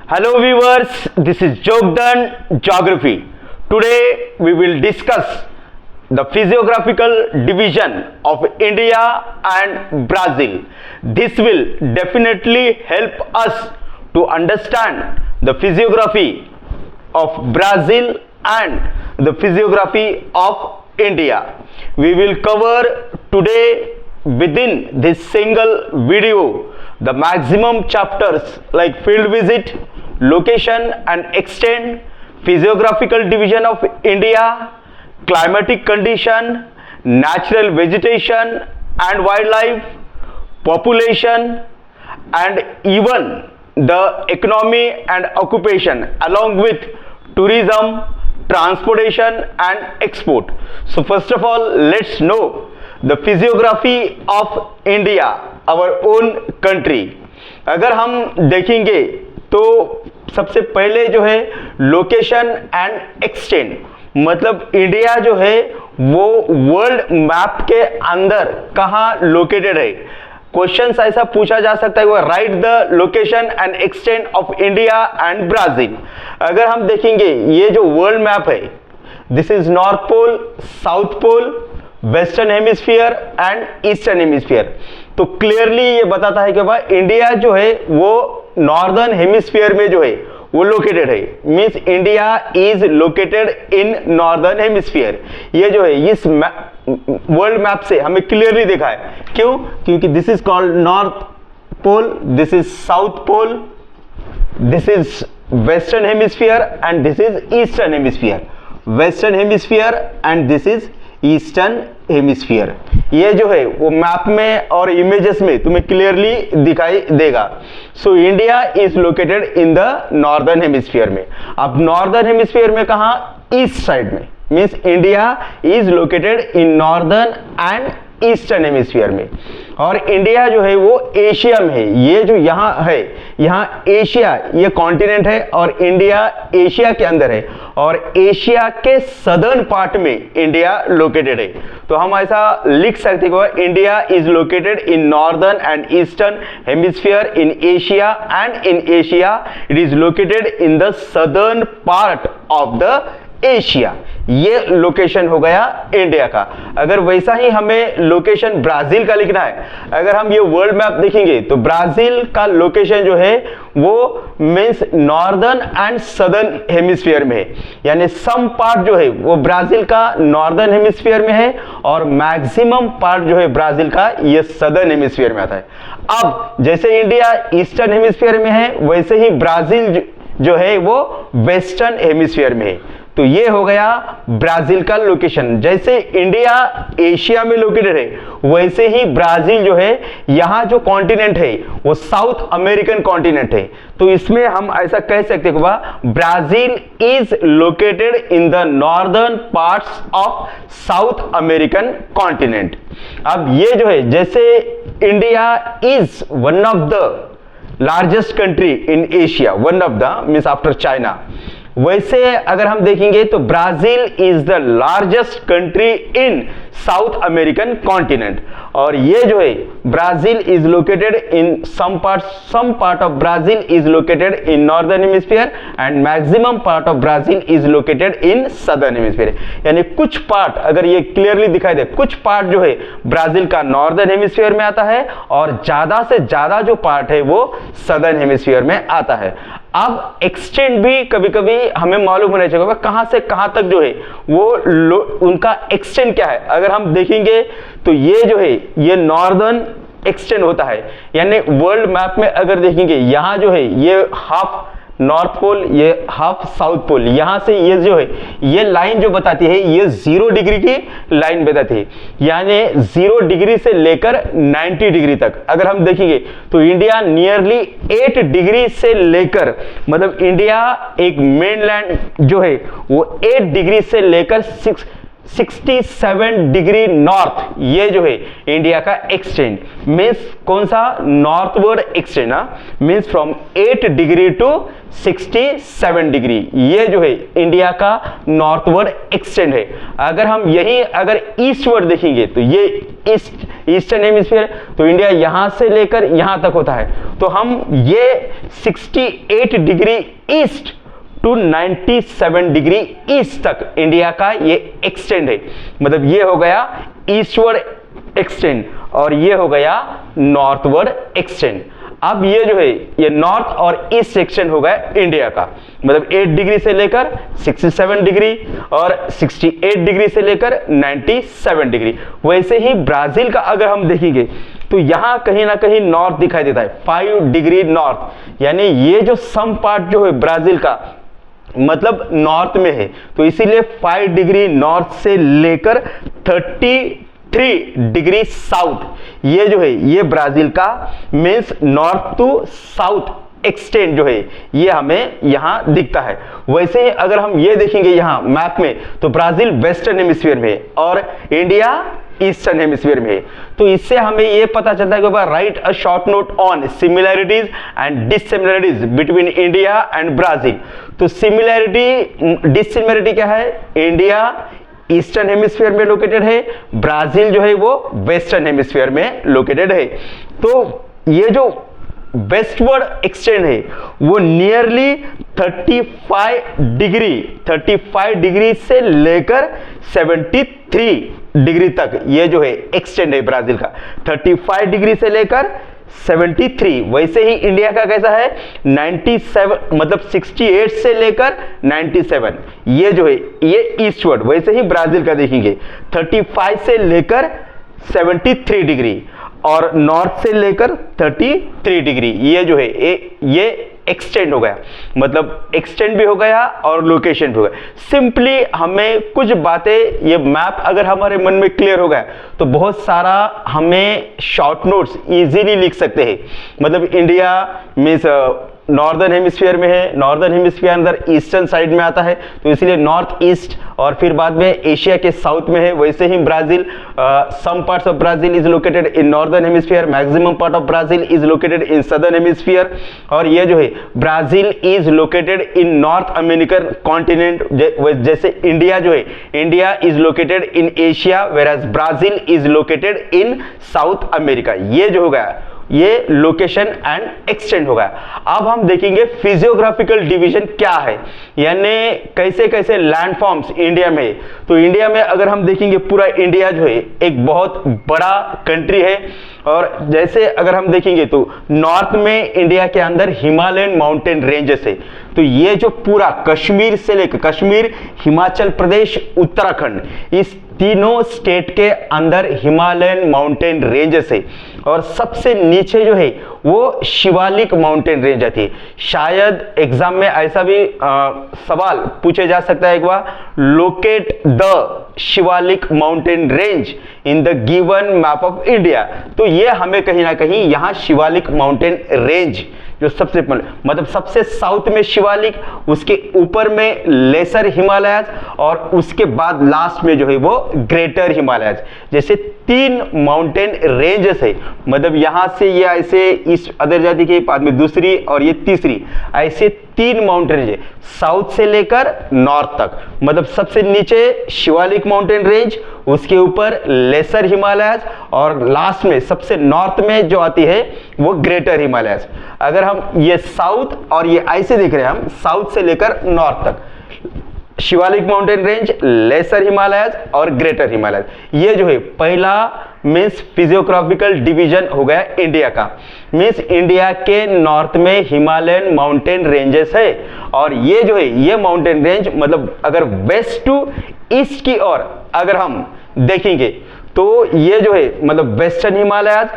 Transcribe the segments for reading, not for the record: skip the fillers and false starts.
Hello viewers, this is Jogdan Geography. Today we will discuss the physiographical division of India and Brazil. This will definitely help us to understand the physiography of Brazil and the physiography of India. We will cover today within this single video the maximum chapters like field visit, location and extent, physiographical division of India, climatic condition, natural vegetation and wildlife, population, and even the economy and occupation along with tourism, transportation and export. So first of all, let's know the physiography of India, our own country. अगर हम देखेंगे तो सबसे पहले जो है location and extent, मतलब India जो है वो वर्ल्ड मैप के अंदर कहाँ लोकेटेड है. क्वेश्चन ऐसा पूछा जा सकता है, वो write the location and extent of India and Brazil. अगर हम देखेंगे ये जो वर्ल्ड मैप है, this is North Pole, South Pole, western hemisphere and eastern hemisphere. तो क्लियरली ये बताता है कि भाई इंडिया जो है वो नॉर्दर्न हेमिस्फीयर में जो है वो लोकेटेड है. Means India is located in northern hemisphere. ये जो है इस वर्ल्ड मैप से हमें क्लियरली दिखा है. क्यों? क्योंकि this is called North Pole, this is South Pole, this is western hemisphere and this is eastern hemisphere. Western hemisphere and this is eastern hemisphere. ये जो है वो मैप में और इमेजेस में तुम्हें क्लियरली दिखाई देगा. So India is located in the northern hemisphere में. अब नॉर्दर्न हेमिस्फीयर में कहा? ईस्ट साइड में. Means India is located in northern and eastern hemisphere में. और इंडिया जो है वो एशिया में है. ये जो यहाँ है, यहाँ एशिया ये कॉन्टिनेंट है और इंडिया एशिया के अंदर है और एशिया के सदर्न पार्ट में इंडिया लोकेटेड है. तो हम ऐसा लिख सकते हैं कि India is located in northern and eastern hemisphere in Asia and in Asia it is located in the southern part of the Asia. ये लोकेशन हो गया इंडिया का. अगर वैसा ही हमें लोकेशन ब्राजील का लिखना है, अगर हम ये वर्ल्ड मैप देखेंगे तो ब्राजील का लोकेशन जो है वो means northern and southern hemisphere में है. यानी सम पार्ट जो है वो ब्राजील का नॉर्दर्न हेमिस्फीयर में है और मैक्सिमम पार्ट जो है ब्राजील का ये सदर्न हेमिस्फीयर में आता है. अब जैसे इंडिया ईस्टर्न हेमिस्फीयर में है वैसे ही ब्राजील जो है वो वेस्टर्न हेमिस्फीयर में है. तो ये हो गया ब्राजील का लोकेशन. जैसे इंडिया एशिया में लोकेटेड है वैसे ही ब्राजील जो है यहाँ जो कॉन्टिनेंट है वो साउथ अमेरिकन कॉन्टिनेंट है. तो इसमें हम ऐसा कह सकते हैं Brazil is located in the northern parts of South American continent. अब ये जो है जैसे India is one of the largest country in Asia, one of the means after China, वैसे अगर हम देखेंगे तो Brazil is the largest country in South American continent. और ये जो है Brazil is located in some part of Brazil is located in northern hemisphere and maximum part of Brazil is located in southern hemisphere. यानी कुछ part, अगर ये clearly दिखाई दे, कुछ पार्ट जो है ब्राजील का नॉर्दर्न हेमिस्फीयर में आता है और ज्यादा से ज्यादा जो पार्ट है वो सदर्न हेमिस्फीयर में आता है. अब एक्सटेंट भी कभी कभी हमें मालूम होना चाहिए कहां से कहां तक जो है वो उनका एक्सटेंट क्या है. अगर हम देखेंगे तो ये जो है ये नॉर्दर्न एक्सटेंट होता है. यानी वर्ल्ड मैप में अगर देखेंगे यहाँ जो है ये हाफ नॉर्थ पोल, ये हाफ साउथ पोल, यहां से ये जो है ये लाइन जो बताती है ये 0 डिग्री की लाइन बताती है. यानी 0 डिग्री से लेकर 90 डिग्री तक अगर हम देखेंगे तो इंडिया नियरली 8 डिग्री से लेकर, मतलब इंडिया एक मेनलैंड जो है वो 8 डिग्री से लेकर 67 डिग्री नॉर्थ, ये जो है इंडिया का एक्सटेंट. मीन्स कौन सा? Northward extent. Means from 8 degree to 67 degree, ये जो है इंडिया का नॉर्थवर्ड एक्सटेंट है. अगर हम यही अगर ईस्टवर्ड देखेंगे तो ये ईस्ट ईस्टर्न हेमिस्फीयर, तो इंडिया यहां से लेकर यहां तक होता है। तो हम ये 68 degree east to 97 degree east तक इंडिया का ये एक्सटेंड है, मतलब ये हो गया ईस्टवर्ड एक्सटेंड और ये हो गया नॉर्थवर्ड एक्सटेंड। अब ये जो है ये नॉर्थ और ईस्ट सेक्शन हो गया इंडिया का, मतलब 8 डिग्री से लेकर 67 डिग्री और 68 डिग्री से लेकर 97 डिग्री। वैसे ही ब्राजील का अगर हम देखेंगे तो यहां कहीं ना कहीं नॉर्थ दिखाई देता है, 5 डिग्री नॉर्थ, यानी ये जो सम पार्ट जो है ब्राजील का मतलब नॉर्थ में है, तो इसीलिए 5 डिग्री नॉर्थ से लेकर 33 डिग्री साउथ ये जो है ये ब्राजील का means north to south extend जो है ये हमें यहां दिखता है। वैसे ही अगर हम ये देखेंगे यहां मैप में तो ब्राजील वेस्टर्न हेमिस्फीयर में है और इंडिया ईस्टर्न हेमिस्फीयर में है। तो इससे हमें ये पता चलता है कि right a short note on similarities and dissimilarities between India and Brazil. तो सिमिलैरिटी डिससिमिलैरिटी क्या है, इंडिया ईस्टर्न हेमिस्फीयर में लोकेटेड है, ब्राजील जो है वो वेस्टर्न हेमिस्फीयर में लोकेटेड है। तो ये जो वेस्टवर्ड एक्सटेंड है वो नियरली 35 डिग्री से लेकर 73 डिग्री तक ये जो है एक्सटेंड है ब्राजील का, 35 डिग्री से लेकर 73। वैसे ही इंडिया का कैसा है 97 मतलब 68 से लेकर 97 ये जो है ये ईस्टवर्ड। वैसे ही ब्राजील का देखेंगे 35 से लेकर 73 डिग्री और नॉर्थ से लेकर 33 डिग्री ये जो है ये एक्सटेंड हो गया, मतलब एक्सटेंड भी हो गया और लोकेशन भी हो गया। सिंपली हमें कुछ बातें ये मैप अगर हमारे मन में क्लियर हो गया तो बहुत सारा हमें शॉर्ट नोट्स इजीली लिख सकते हैं। मतलब इंडिया मीन्स नॉर्दर्न हेमिस्फीयर में है, नॉर्दर्न हेमिस्फीयर अंदर ईस्टर्न साइड में आता है तो इसलिए नॉर्थ ईस्ट, और फिर बाद में एशिया के साउथ में है। वैसे ही Brazil some parts of Brazil is located in northern hemisphere, maximum part of Brazil is located in southern hemisphere. और ये जो है Brazil is located in North American continent, जैसे इंडिया जो है India is located in Asia whereas Brazil is located in South America. ये जो हो गया ये लोकेशन एंड एक्सटेंड होगा। अब हम देखेंगे फिजियोग्राफिकल डिवीजन क्या है, यानी कैसे कैसे लैंडफॉर्म्स इंडिया में। तो इंडिया में अगर हम देखेंगे पूरा इंडिया जो है एक बहुत बड़ा कंट्री है, और जैसे अगर हम देखेंगे तो नॉर्थ में इंडिया के अंदर हिमालयन माउंटेन रेंजेस है। तो ये जो पूरा कश्मीर से लेकर कश्मीर, हिमाचल प्रदेश, उत्तराखंड, इस तीनों स्टेट के अंदर हिमालयन माउंटेन रेंजेस है। और सबसे नीचे जो है वो शिवालिक माउंटेन रेंज आती है। शायद एग्जाम में ऐसा भी सवाल पूछे जा सकता है एक बार, locate the Shivalik mountain range in the given map of India. तो ये हमें कहीं ना कहीं यहाँ शिवालिक माउंटेन रेंज जो सबसे मतलब सबसे साउथ में शिवालिक, उसके ऊपर में लेसर हिमालयाज और उसके बाद लास्ट में जो है वो ग्रेटर हिमालयाज। जैसे 3 माउंटेन रेंजेस है, मतलब यहां से ये ऐसे इस अदर जाति के बाद में दूसरी और ये तीसरी, ऐसे 3 माउंटेन रेंज है साउथ से लेकर नॉर्थ तक। मतलब सबसे नीचे शिवालिक माउंटेन रेंज, उसके ऊपर लेसर हिमालयाज और लास्ट में सबसे नॉर्थ में जो आती है वो ग्रेटर हिमालयाज। अगर हम ये साउथ और ये ऐसे देख रहे हैं, हम साउथ से लेकर नॉर्थ तक Shivalik mountain range, lesser Himalayas और ग्रेटर हिमालयाज, ये जो है पहला मीन्स फिजियोग्राफिकल डिवीजन हो गया इंडिया का। मीन्स इंडिया के नॉर्थ में हिमालयन माउंटेन रेंजेस है, और ये जो है ये माउंटेन रेंज मतलब अगर वेस्ट टू ईस्ट की ओर अगर हम देखेंगे तो ये जो है मतलब वेस्टर्न हिमालयाज,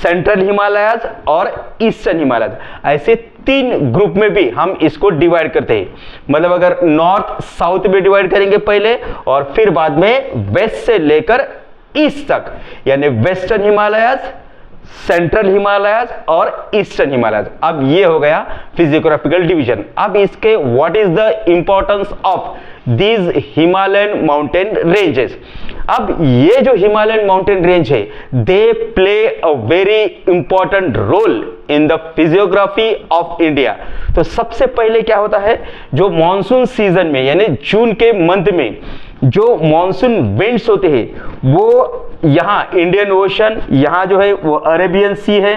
सेंट्रल हिमालयाज और ईस्टर्न हिमालयाज, ऐसे 3 ग्रुप में भी हम इसको डिवाइड करते हैं। मतलब अगर नॉर्थ साउथ में डिवाइड करेंगे पहले और फिर बाद में वेस्ट से लेकर ईस्ट तक, यानी वेस्टर्न हिमालयाज, सेंट्रल हिमालयाज और ईस्टर्न हिमालयाज। अब ये हो गया फिजियोग्राफिकल डिवीजन। अब इसके what is the importance of these Himalayan mountain ranges. अब ये जो हिमालयन माउंटेन रेंज है they play a very important role in the physiography of India. तो सबसे पहले क्या होता है, जो मॉनसून सीजन में यानी जून के मंथ में जो मॉनसून विंड्स होते हैं वो यहाँ इंडियन ओशन, यहाँ जो है वो अरेबियन सी है,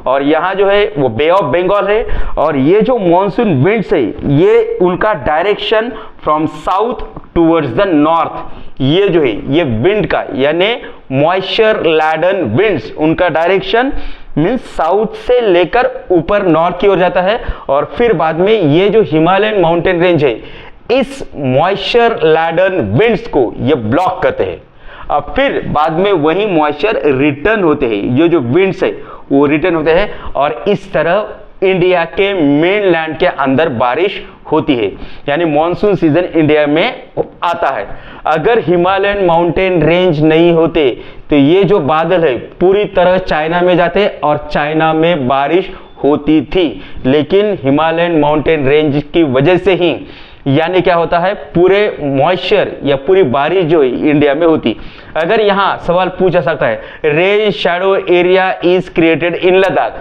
और यहाँ जो है वो बे ऑफ बंगाल है। और ये जो मॉनसून विंड्स है ये उनका direction from south towards the north, ये जो है ये विंड का यानी मॉइस्चर लैडन विंड्स, उनका डायरेक्शन मीन्स साउथ से लेकर ऊपर नॉर्थ की ओर जाता है। और फिर बाद में ये जो हिमालयन माउंटेन रेंज है इस मॉइस्चर लैडन विंड्स को ये ब्लॉक करते हैं। अब फिर बाद में वही मॉइस्चर रिटर्न होते हैं, ये जो विंड्स है वो रिटर्न होते हैं, और इस तरह इंडिया के मेन लैंड के अंदर बारिश होती है, यानी मॉनसून सीजन इंडिया में आता है। अगर हिमालयन माउंटेन रेंज नहीं होते तो ये जो बादल है पूरी तरह चाइना में जाते और चाइना में बारिश होती थी, लेकिन हिमालयन माउंटेन रेंज की वजह से ही यानी क्या होता है पूरे मॉइस्चर या पूरी बारिश जो है इंडिया में होती। अगर यहाँ सवाल पूछा सकता है rain shadow area is created in Ladakh,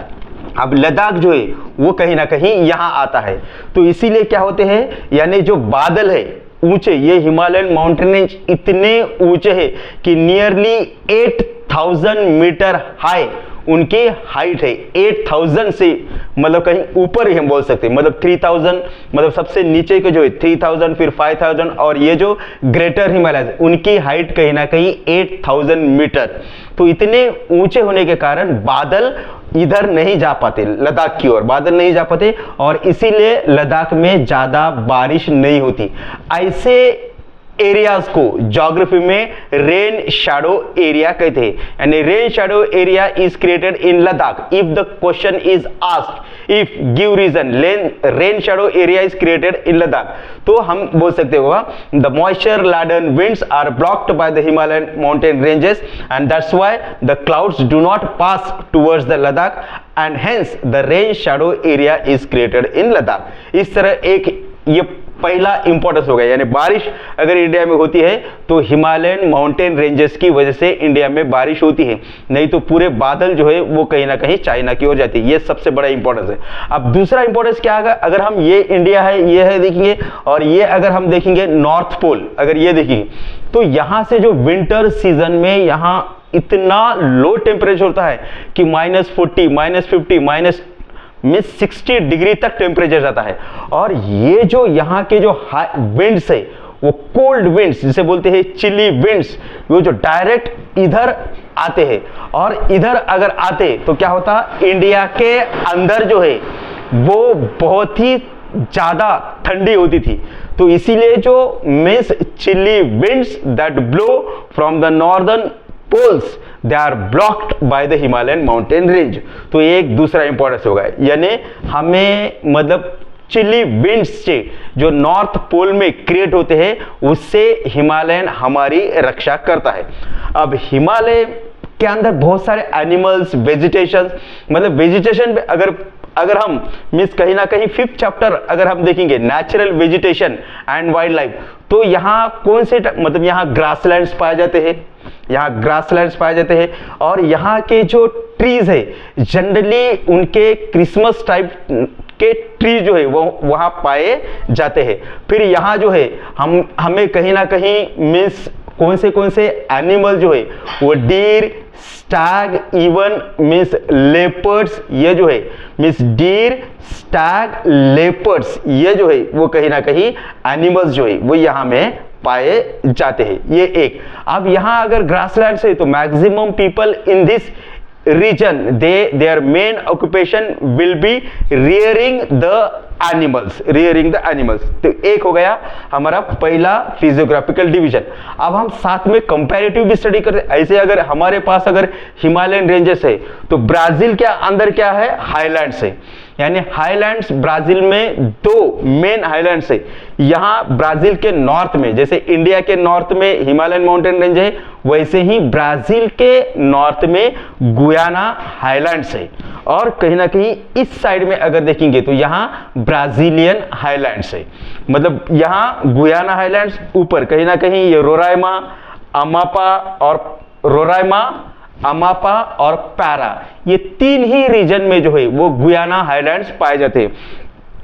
अब लद्दाख जो है वो कहीं ना कहीं यहाँ आता है, तो इसीलिए क्या होते हैं यानी जो बादल है ऊंचे, ये हिमालयन माउंटेन रेंज इतने ऊंचे हैं कि नियरली 8000 मीटर हाई उनकी हाइट है। 8000 से मतलब कहीं ऊपर ही हम बोल सकते हैं, मतलब 3000, मतलब सबसे नीचे के जो है 3000, फिर 5000, और ये जो ग्रेटर हिमालय उनकी हाइट कहीं ना कहीं 8000 मीटर। तो इतने ऊंचे होने के कारण बादल इधर नहीं जा पाते, लद्दाख की ओर बादल नहीं जा पाते, और इसीलिए लद्दाख में ज्यादा बारिश नहीं होती। ऐसे एरियाज को ज्योग्राफी में रेन शैडो एरिया कहते हैं, यानी rain shadow area is created in Ladakh if the question is asked if give reason rain shadow area is created in Ladakh, तो हम बोल सकते होगा the moisture laden winds are blocked by the Himalayan mountain ranges and that's why the clouds do not pass towards the Ladakh and hence the rain shadow area is created in Ladakh. इस तरह एक ये पहला इंपॉर्टेंस हो गया, यानी बारिश अगर इंडिया में होती है तो हिमालयन माउंटेन रेंजेस की वजह से इंडिया में बारिश होती है, नहीं तो पूरे बादल जो है वो कहीं ना कहीं चाइना की ओर जाती है। ये सबसे बड़ा इंपॉर्टेंस है। अब दूसरा इंपॉर्टेंस क्या आएगा, अगर हम ये इंडिया है ये है देखेंगे, और ये अगर हम देखेंगे नॉर्थ पोल, अगर ये देखेंगे तो यहां से जो विंटर सीजन में यहाँ इतना लो टेम्परेचर होता है कि -40, -50, -60 डिग्री तक टेम्परेचर जाता है। और ये जो यहाँ के जो विंड्स है वो कोल्ड विंड्स जिसे बोलते हैं चिली विंड्स, वो जो डायरेक्ट इधर आते हैं, और इधर अगर आते तो क्या होता, इंडिया के अंदर जो है वो बहुत ही ज्यादा ठंडी होती थी। तो इसीलिए जो means chilly winds that blow from the northern poles they are blocked by the Himalayan mountain range. तो ये एक दूसरा इंपॉर्टेंस होगा, यानी हमें मतलब चिली विंड्स से जो नॉर्थ पोल में क्रिएट होते हैं उससे हिमालयन हमारी रक्षा करता है। अब हिमालय के अंदर बहुत सारे एनिमल्स, वेजिटेशन, मतलब वेजिटेशन पे अगर हम मीन्स कहीं ना कहीं 5th चैप्टर अगर हम देखेंगे natural vegetation and wild life, तो यहाँ कौन से मतलब यहाँ ग्रासलैंड्स पाए जाते हैं, यहाँ ग्रासलैंड्स पाए जाते हैं, और यहाँ के जो ट्रीज है जनरली उनके क्रिसमस टाइप के ट्री जो है वो वहाँ पाए जाते हैं। फिर यहाँ जो है हमें कहीं ना कहीं मीन्स कौन से एनिमल जो है वो deer, Stag, even means leopards, ये जो है मीन्स डीर, स्टैग, लेपर्ड्स, ये जो है वो कहीं ना कहीं एनिमल्स जो है वो यहाँ में पाए जाते हैं। ये एक। अब यहाँ अगर ग्रासलैंड है तो maximum people in this region their main occupation will be rearing the animals। तो एक हो गया हमारा पहला फिजियोग्राफिकल डिवीजन। अब हम साथ में कंपैरेटिव भी स्टडी करते हैं। ऐसे अगर हमारे पास अगर हिमालयन रेंजेस है तो ब्राजील के अंदर क्या है, हाईलैंड्स है, यानी हाईलैंड्स ब्राजील में 2 मेन हाईलैंड्स है। यहाँ ब्राजील के नॉर्थ में, जैसे इंडिया के नॉर्थ में हिमालयन माउंटेन रेंज है, वैसे ही ब्राजील के नॉर्थ में गुयाना हाईलैंड्स है, और कहीं ना कहीं इस साइड में अगर देखेंगे तो यहाँ ब्राजीलियन हाईलैंड्स है। मतलब यहाँ गुयाना हाईलैंड्स, ऊपर कहीं ना कहीं ये रोराइमा, अमापा और पैरा, ये 3 ही रीजन में जो है वो गुयाना हाईलैंड्स पाए जाते हैं।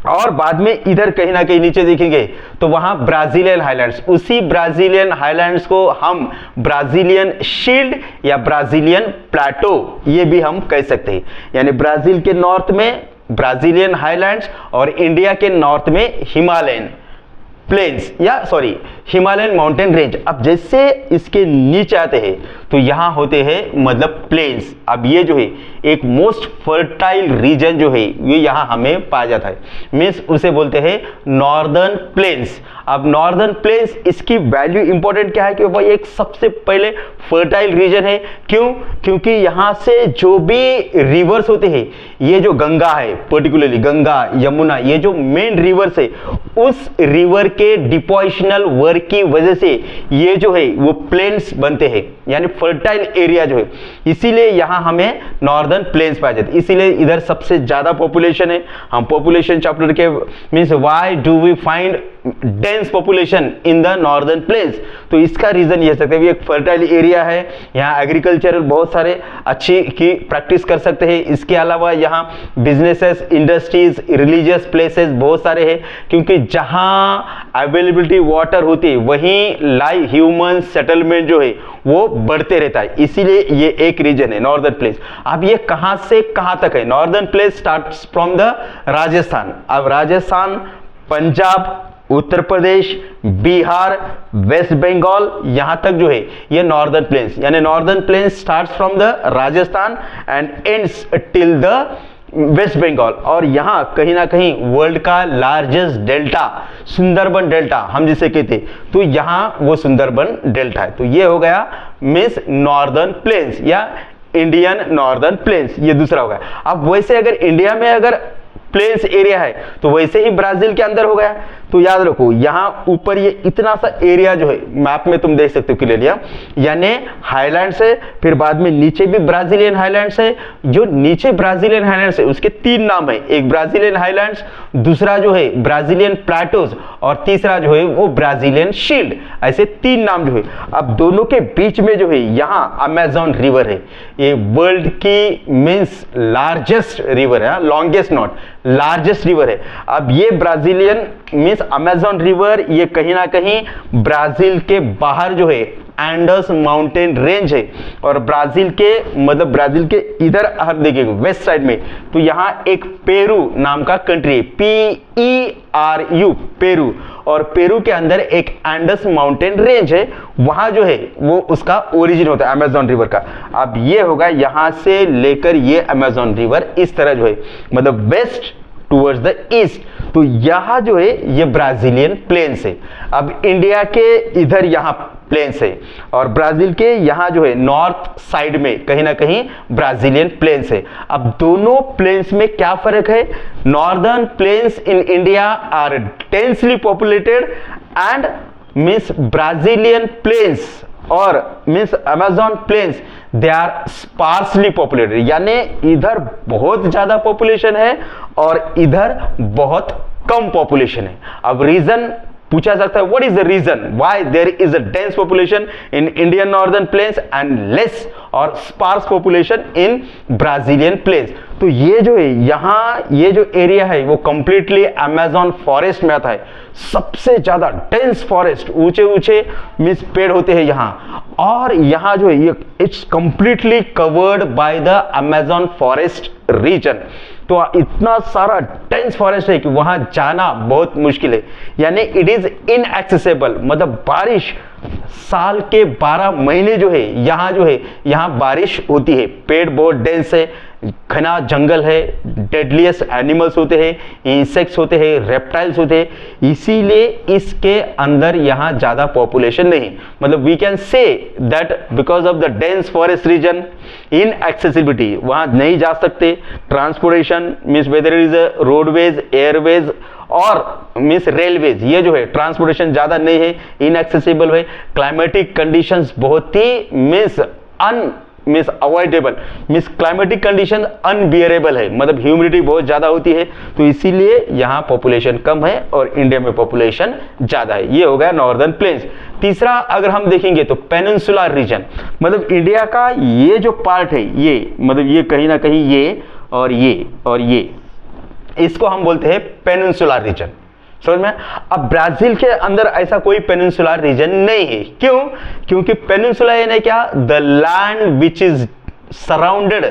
और बाद में इधर कहीं ना कहीं नीचे देखेंगे तो वहां ब्राजीलियन हाईलैंड्स, उसी ब्राजीलियन हाईलैंड्स को हम ब्राजीलियन शील्ड या ब्राजीलियन प्लेटो ये भी हम कह सकते हैं। यानी ब्राजील के नॉर्थ में ब्राजीलियन हाईलैंड्स और इंडिया के नॉर्थ में हिमालयन प्लेन्स या सॉरी हिमालयन माउंटेन रेंज। अब जैसे इसके नीचे आते हैं तो यहां होते हैं मतलब प्लेन्स। अब ये जो है एक मोस्ट फर्टाइल रीजन जो है ये यहां हमें पाया जाता है, मीन्स उसे बोलते हैं नॉर्दर्न प्लेन्स। अब नॉर्दर्न प्लेन्स इसकी वैल्यू इंपॉर्टेंट क्या है कि वह एक सबसे पहले फर्टाइल रीजन है। क्यों? क्योंकि यहां से जो भी रिवर्स होते हैं, ये जो गंगा है पर्टिकुलरली गंगा यमुना, ये जो मेन रिवर्स है उस रिवर के डिपोजिशनल वर्क की वजह से ये जो है वो प्लेन्स बनते हैं, यानी फर्टाइल एरिया जो है, इसीलिए यहां हमें नॉर्दर्न प्लेन्स पाए जाते हैं। इसीलिए इधर सबसे ज्यादा पॉपुलेशन है। हम पॉपुलेशन चैप्टर के means why do we find dense population in the northern plains, तो इसका रीजन ये सकते हैं एक फर्टाइल एरिया है, यहाँ एग्रीकल्चर बहुत सारे अच्छी की प्रैक्टिस कर सकते हैं। इसके अलावा यहाँ बिजनेसेस, इंडस्ट्रीज, रिलीजियस प्लेसेस बहुत सारे हैं, क्योंकि जहाँ अवेलेबिलिटी वाटर होती है वहीं लाइव ह्यूमन सेटलमेंट जो है वो बढ़ते रहता है, इसीलिए ये एक रीजन है नॉर्दर्न प्लेन्स। अब ये कहां से कहां तक है? Northern plains starts from the Rajasthan. अब राजस्थान, पंजाब, उत्तर प्रदेश, बिहार, वेस्ट बंगाल, यहां तक जो है ये नॉर्दर्न प्लेन्स, यानी northern plains starts from the Rajasthan and ends till the West Bengal. और यहां कहीं ना कहीं वर्ल्ड का लार्जेस्ट डेल्टा सुंदरबन डेल्टा हम जिसे कहते, तो यहां वो सुंदरबन डेल्टा है। तो ये हो गया मीन्स नॉर्दर्न प्लेन्स या इंडियन नॉर्दर्न प्लेन्स, ये दूसरा हो गया। अब वैसे अगर इंडिया में अगर प्लेन्स एरिया है तो वैसे ही ब्राजील के अंदर हो गया। तो याद रखो यहां ऊपर ये इतना सा एरिया जो है मैप में तुम देख सकते हो क्लियरली, यानी हाईलैंड्स है, फिर बाद में नीचे भी ब्राजीलियन हाईलैंड्स है। जो नीचे ब्राजीलियन हाईलैंड्स है उसके तीन नाम है, एक ब्राजीलियन हाईलैंड्स, दूसरा जो है ब्राजीलियन प्लेटोज और तीसरा जो है वो ब्राजीलियन शील्ड, ऐसे तीन नाम जो है। अब दोनों के बीच में जो है यहाँ अमेज़न रिवर है, ये वर्ल्ड की मीन्स लार्जेस्ट रिवर है, लॉन्गेस्ट नॉट लार्जेस्ट रिवर है। अब ये ब्राजीलियन मीन्स अमेज़न रिवर ये कहीं ना कहीं ब्राजील के बाहर जो है एंडस माउंटेन रेंज है, और ब्राजील के मतलब ब्राजील के इधर आप देखेंगे वेस्ट साइड में तो यहाँ एक पेरू नाम का कंट्री है, PERU पेरू, और पेरू के अंदर एक एंडस माउंटेन रेंज है, वहां जो है वो उसका ओरिजिन होता है अमेज़न रिवर का। अब ये होगा यहां से लेकर ये अमेज़न रिवर इस तरह जो है मतलब वेस्ट टूवर्ड्स द ईस्ट, तो यहां जो है ये ब्राजीलियन प्लेन्स है। अब इंडिया के इधर यहां प्लेन्स है और ब्राजील के यहां जो है नॉर्थ साइड में कहीं ना कहीं ब्राजीलियन प्लेन्स है। अब दोनों प्लेन्स में क्या फर्क है? Northern plains in India are densely populated and means Brazilian plains और means Amazon plains they are sparsely populated, यानी इधर बहुत ज्यादा पॉपुलेशन है और इधर बहुत कम पॉपुलेशन है। अब रीजन पूछा सकता है, what is the reason why there is a dense population in Indian northern plains and less और sparse population in Brazilian plains? तो ये जो है यहाँ ये जो एरिया है वो कंप्लीटली अमेज़न फॉरेस्ट में आता है, सबसे ज्यादा डेंस फॉरेस्ट, ऊंचे ऊंचे मीन्स पेड़ होते हैं यहाँ, और यहाँ जो है ये it's completely covered by the Amazon forest region. तो इतना सारा डेंस फॉरेस्ट है कि वहां जाना बहुत मुश्किल है, यानी इट इज इनएक्सेसिबल, मतलब बारिश साल के 12 महीने जो है यहाँ बारिश होती है। पेड़ बहुत डेंस है, घना जंगल है, डेडलिएस्ट एनिमल्स होते हैं, इंसेक्ट्स होते हैं, रेप्टाइल्स होते हैं, इसीलिए इसके अंदर यहाँ ज्यादा पॉपुलेशन नहीं, मतलब we can say that because of the dense forest region inaccessibility, वहां नहीं जा सकते। Transportation means whether is roadways, airways और मीन्स रेलवेज, ये जो है ट्रांसपोर्टेशन ज्यादा नहीं है, इनएक्सेसिबल है। क्लाइमेटिक कंडीशंस बहुत ही means avoidable, means climatic condition unbearable है, मतलब ह्यूमिडिटी बहुत ज्यादा होती है, तो इसीलिए यहाँ पॉपुलेशन कम है और इंडिया में पॉपुलेशन ज्यादा है। ये हो गया नॉर्दर्न प्लेन्स। तीसरा अगर हम देखेंगे तो पेनिनसुलर रीजन, मतलब इंडिया का ये जो पार्ट है ये मतलब ये कहीं ना कहीं ये और ये इसको हम बोलते हैं पेनिनसुलर रीजन। समझ में? अब ब्राजील के अंदर ऐसा कोई पेनिनसुलर रीजन नहीं है। क्यों? क्योंकि पेनिनसुला यानी क्या? The land which is surrounded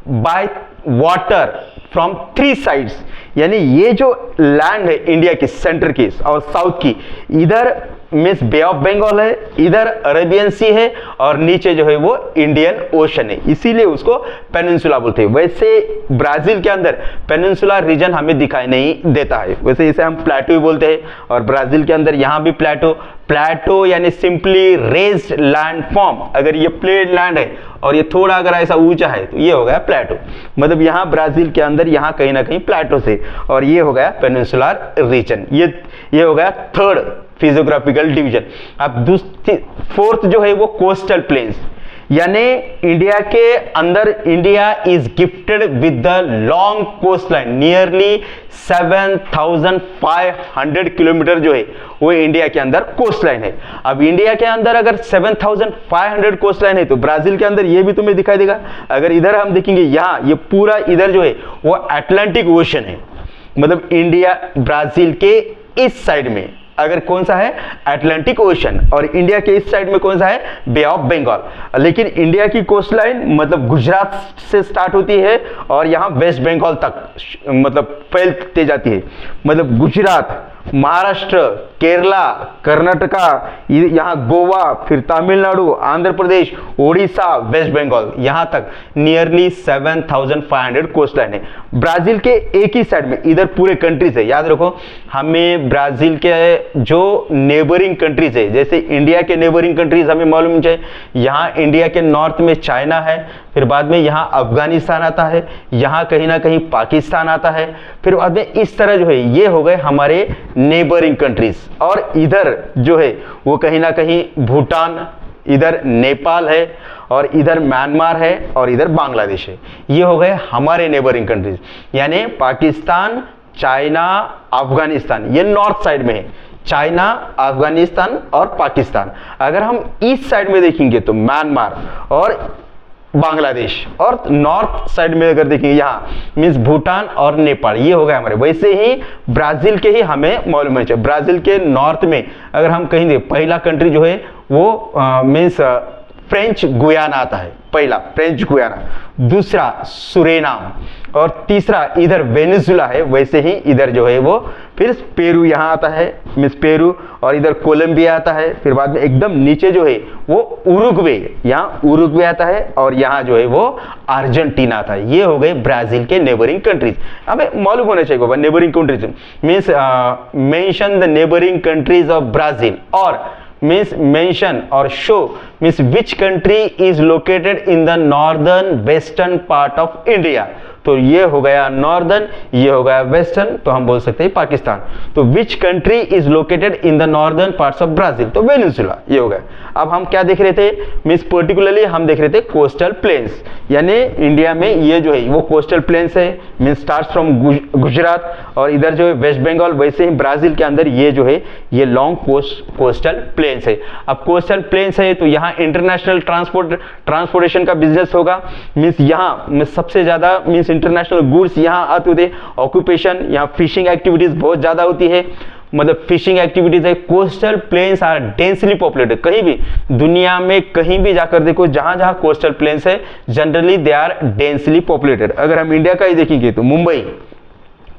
by water from 3 sides. यानी ये जो लैंड है इंडिया की सेंटर की और साउथ की, इधर मीन्स बे ऑफ बंगाल है, इधर अरेबियन सी है और नीचे जो है वो इंडियन ओशन है, इसीलिए उसको पेनिनसुला बोलते हैं। वैसे ब्राजील के अंदर पेनिनसुलर रीजन हमें दिखाई नहीं देता है, वैसे इसे हम प्लेटो ही बोलते हैं। और ब्राजील के अंदर यहाँ भी प्लेटो यानी सिंपली रेज्ड लैंड फॉर्म। अगर ये प्लेन लैंड है और ये थोड़ा अगर ऐसा ऊंचा है तो ये हो गया प्लेटो। मतलब यहाँ ब्राजील के अंदर यहाँ कहीं ना कहीं प्लेटो से, और ये हो गया पेनिनसुलर रीजन। ये हो गया थर्ड फिजियोग्राफिकल डिवीजन। अब फोर्थ जो है वो कोस्टल प्लेन्स, यानी इंडिया के अंदर India is gifted with the long coast line, nearly 7,500 kilometre जो है वो इंडिया के अंदर कोस्ट लाइन है। अब इंडिया के अंदर अगर 7,500 कोस्ट लाइन है तो ब्राजील के अंदर ये भी तुम्हें दिखाई देगा। अगर इधर हम देखेंगे, यहाँ ये पूरा इधर जो है वो अटलांटिक ओशन है। मतलब इंडिया ब्राजील के इस साइड में अगर कौन सा है? अटलांटिक ओशन, और इंडिया के इस साइड में कौन सा है? बे ऑफ बंगाल। लेकिन इंडिया की कोस्ट लाइन मतलब गुजरात से स्टार्ट होती है और यहाँ वेस्ट बंगाल तक मतलब फैलते जाती है। मतलब गुजरात, महाराष्ट्र, केरला, कर्नाटका, यहाँ गोवा, फिर तमिलनाडु, आंध्र प्रदेश, ओडिशा, वेस्ट बंगाल, यहाँ तक नियरली 7,500 कोस्ट लाइन है। ब्राजील के एक ही साइड में इधर पूरे कंट्रीज है। याद रखो, हमें ब्राजील के जो नेबरिंग कंट्रीज है, जैसे इंडिया के नेबरिंग कंट्रीज हमें मालूम है, यहाँ इंडिया के नॉर्थ में चाइना है, फिर बाद में यहाँ अफगानिस्तान आता है, यहाँ कहीं ना कहीं पाकिस्तान आता है, फिर बाद में इस तरह जो है ये हो गए हमारे नेबरिंग कंट्रीज। और इधर जो है वो कहीं ना कहीं भूटान, इधर नेपाल है, और इधर म्यांमार है, और इधर बांग्लादेश है। ये हो गए हमारे नेबरिंग कंट्रीज, यानी पाकिस्तान, चाइना, अफगानिस्तान, ये नॉर्थ साइड में है। चाइना, अफगानिस्तान और पाकिस्तान। अगर हम ईस्ट साइड में देखेंगे तो म्यांमार और बांग्लादेश, और नॉर्थ साइड में अगर देखेंगे यहाँ मीन्स भूटान और नेपाल, ये हो गए हमारे। वैसे ही ब्राजील के ही हमें मालूम है। ब्राजील के नॉर्थ में अगर हम कहेंगे, पहला कंट्री जो है वो मीन्स फ्रेंच गुयाना आता है, पहला फ्रेंच गुयाना, दूसरा सुरेनाम, और तीसरा इधर वेनेजुला है। वैसे ही इधर जो है वो फिर पेरू यहाँ आता है, मिस पेरू, और इधर कोलंबिया आता है। फिर बाद में एकदम नीचे जो है वो उरुग्वे, यहाँ उरुग्वे आता है, और यहाँ जो है वो अर्जेंटीना आता है। ये हो गए ब्राजील के नेबरिंग कंट्रीज। हमें मालूम होना चाहिए बाबा, neighbouring countries means mention the neighbouring countries of Brazil, और means mention or show means which country is located in the northern western part of India। तो ये हो गया नॉर्दर्न, ये हो गया वेस्टर्न, तो हम बोल सकते हैं पाकिस्तान। तो which country is located in the northern parts of Brazil, तो वेनेजुला, ये हो गया। अब हम क्या देख रहे थे? मीन्स पर्टिकुलरली हम देख रहे थे कोस्टल प्लेन्स, यानी इंडिया में ये जो है वो कोस्टल प्लेन्स है, मीन्स स्टार्ट फ्रॉम गुजरात, और इधर जो है वेस्ट बंगाल। वैसे ही ब्राजील के अंदर ये जो है ये लॉन्ग कोस्टल प्लेन्स है। अब कोस्टल प्लेन्स है तो यहाँ इंटरनेशनल ट्रांसपोर्टेशन का बिजनेस होगा। मीन्स यहाँ सबसे ज्यादा मीन्स इंटरनेशनल गुड्स यहाँ आते होते, ऑक्यूपेशन, यहाँ फिशिंग एक्टिविटीज बहुत ज्यादा होती है, मतलब फिशिंग एक्टिविटीज है। Coastal plains are densely populated. कहीं भी दुनिया में कहीं भी जाकर देखो, जहां जहां कोस्टल प्लेन्स है generally they are densely populated. अगर हम इंडिया का ही देखेंगे तो मुंबई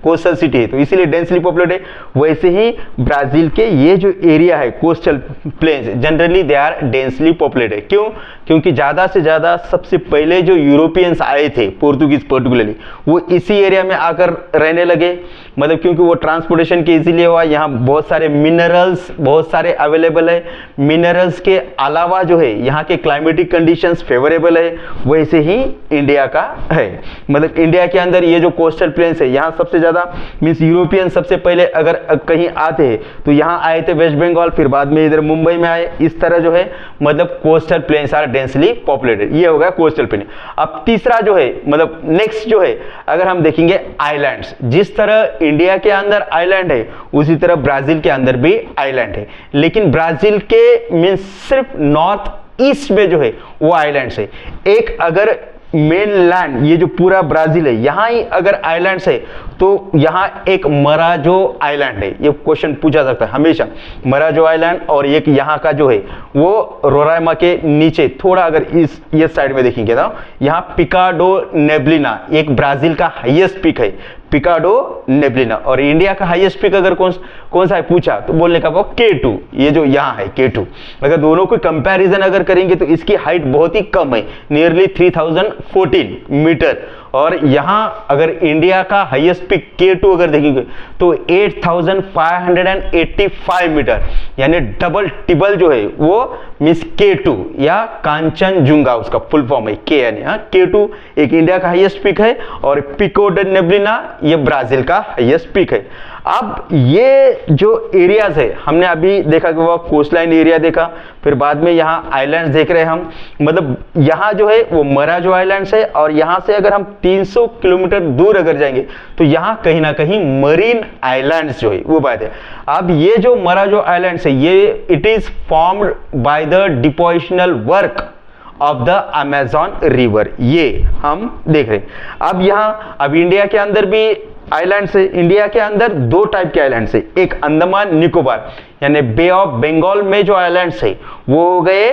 कोस्टल सिटी है तो इसीलिए डेंसली पॉपुलेटेड। वैसे ही ब्राजील के ये जो एरिया है coastal plains generally they are densely populated. क्यों? क्योंकि ज़्यादा से ज़्यादा सबसे पहले जो यूरोपियंस आए थे, पोर्तुगीज पर्टिकुलरली, वो इसी एरिया में आकर रहने लगे। मतलब क्योंकि वो ट्रांसपोर्टेशन के इजीली हुआ, यहाँ बहुत सारे मिनरल्स बहुत सारे अवेलेबल है। मिनरल्स के अलावा जो है यहाँ के क्लाइमेटिक कंडीशंस फेवरेबल है। वैसे ही इंडिया का है, मतलब इंडिया के अंदर ये जो कोस्टल प्लेन्स है यहाँ सबसे ज़्यादा मीन्स यूरोपियन सबसे पहले अगर कहीं आते हैं तो यहाँ आए थे वेस्ट बंगाल, फिर बाद में इधर मुंबई में आए। इस तरह जो है मतलब coastal plains are densely populated. ये हो गया कोस्टल प्लेन। अब तीसरा जो है मतलब नेक्स्ट जो है अगर हम देखेंगे आइलैंड्स, जिस तरह इंडिया के अंदर आइलैंड है उसी तरह ब्राजील के अंदर भी आइलैंड है, लेकिन ब्राजील के मीन्स सिर्फ नॉर्थ ईस्ट में जो है वो आइलैंड्स है। एक अगर मेन लैंड, ये जो पूरा ब्राजील है, यहाँ ही अगर आइलैंड्स है तो यहाँ एक मराजो आइलैंड है। ये क्वेश्चन पूछा सकता है हमेशा, मराजो आइलैंड, और एक यहाँ का जो है वो रोराइमा के नीचे थोड़ा अगर इस ये साइड में देखेंगे ना, यहाँ पिकाडो नेब्लिना एक ब्राजील का हाईएस्ट पीक है, पिकाडो नेब्लिना। और इंडिया का हाईएस्ट पीक अगर कौन सा है पूछा तो बोलने का वो K2, ये जो यहाँ है K2। अगर दोनों को कंपैरिजन अगर करेंगे तो इसकी हाइट बहुत ही कम है, नियरली 3014 मीटर, और यहाँ अगर इंडिया का हाईएस्ट पीक K2 अगर देखेंगे तो 8585 मीटर, यानी डबल टिबल जो है वो मिस K2 या कांचनजुंगा उसका फुल फॉर्म है, K यानी K2 एक इंडिया का हाईएस्ट पीक है, और पिको ड नेब्लिना ये ब्राजील का हाईएस्ट पीक है। अब ये जो एरियाज है, हमने अभी देखा कि वो कोस्टलाइन एरिया देखा, फिर बाद में यहाँ आइलैंड्स देख रहे हैं हम, मतलब यहाँ जो है वो मराजो आइलैंड्स है, और यहाँ से अगर हम 300 किलोमीटर दूर अगर जाएंगे तो यहाँ कहीं ना कहीं मरीन आइलैंड्स जो है वो बात है। अब ये जो मराजो आइलैंड्स है ये it is formed by the depositional work of the Amazon river, ये हम देख रहे हैं। अब यहाँ अब इंडिया के अंदर भी आइलैंड्स है, इंडिया के अंदर दो टाइप के आइलैंड्स है, एक अंडमान निकोबार यानी बे ऑफ बंगाल में जो आइलैंड्स है वो हो गए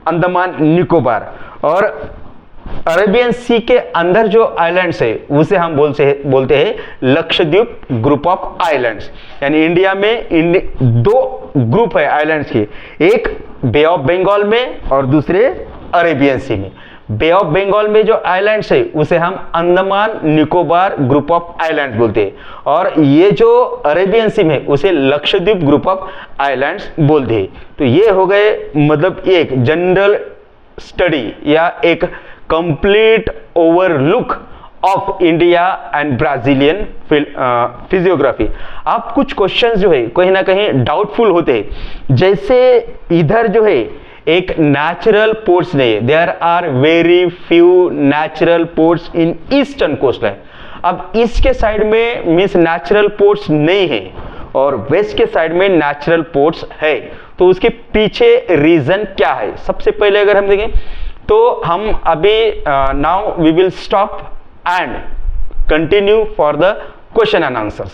अंडमान निकोबार, और अरेबियन सी के अंदर जो आइलैंड्स है उसे हम बोलते हैं लक्षद्वीप ग्रुप ऑफ आइलैंड्स। यानी इंडिया में दो ग्रुप है आइलैंड्स के, एक बे ऑफ बंगाल में और दूसरे अरेबियन सी में। बे ऑफ बंगाल में जो आइलैंड्स है उसे हम Andaman Nicobar group of islands बोलते हैं, और ये जो अरेबियन सी में उसे लक्षद्वीप ग्रुप ऑफ आइलैंड्स बोलते हैं। तो ये हो गए मतलब एक जनरल स्टडी या एक complete overlook of India and Brazilian physiography. आप कुछ क्वेश्चंस जो है कहीं ना कहीं डाउटफुल होते हैं, जैसे इधर जो है एक नेचुरल पोर्ट्स नहीं है, there are very few natural ports in eastern coast line. अब ईस्ट के साइड में मीन्स नेचुरल पोर्ट्स नहीं है और वेस्ट के साइड में नेचुरल पोर्ट्स है, तो उसके पीछे रीजन क्या है? सबसे पहले अगर हम देखें तो हम अभी now we will stop and continue for the question and answers.